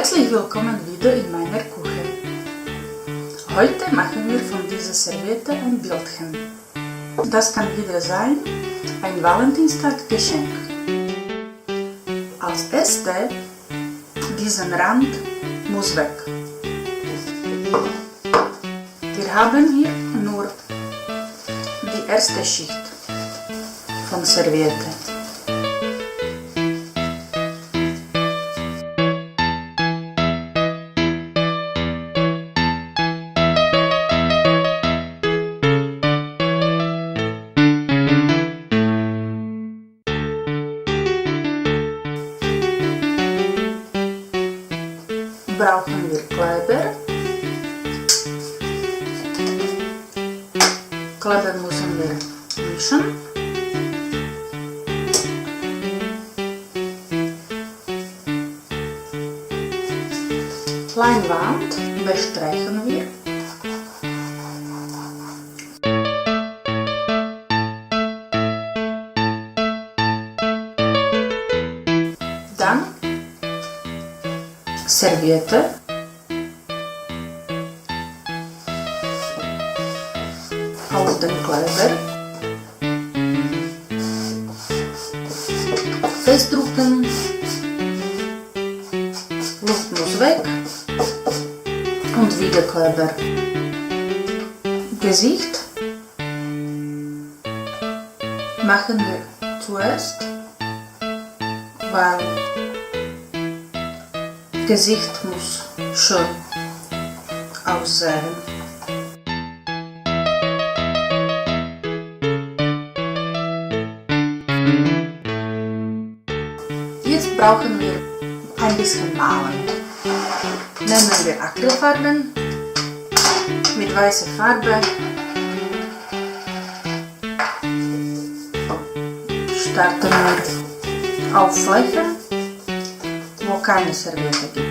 Herzlich willkommen wieder in meiner Küche. Heute machen wir von dieser Serviette ein Bildchen. Das kann wieder sein ein Valentinstag-Geschenk. Als erstes, diesen Rand muss weg. Wir haben hier nur die erste Schicht von Serviette. Brauchen wir Kleber. Kleber müssen wir mischen. Leinwand bestreichen wir. Dann Serviette, auf den Kleber, festdrücken, Luft muss weg und wieder Kleber. Gesicht machen wir zuerst, weil Gesicht muss schön aussehen. Jetzt brauchen wir ein bisschen Malen. Nehmen wir Acrylfarben mit weißer Farbe. Starten wir auf Flächen, wo keine Serviette gibt.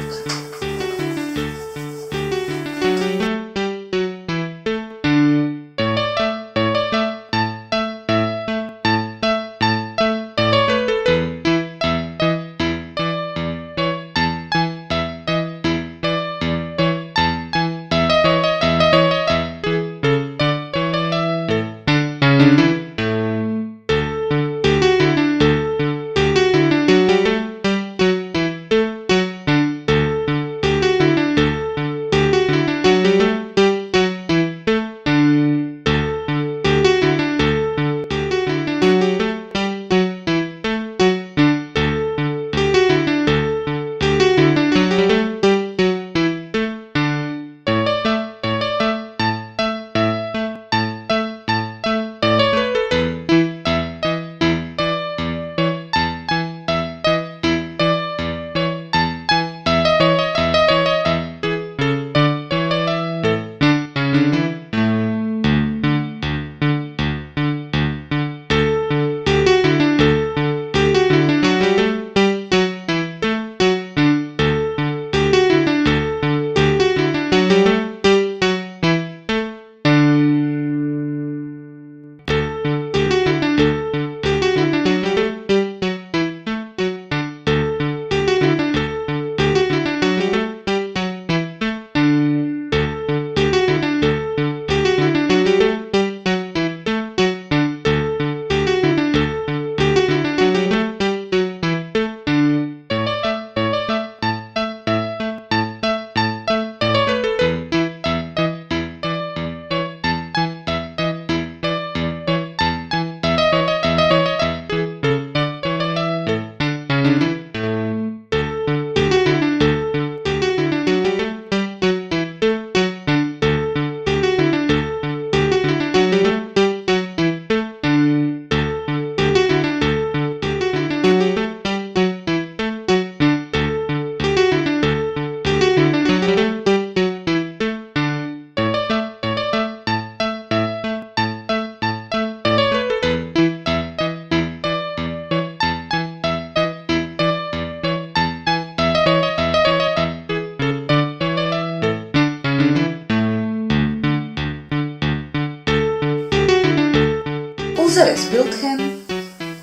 Unser Bildchen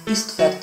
ist fertig.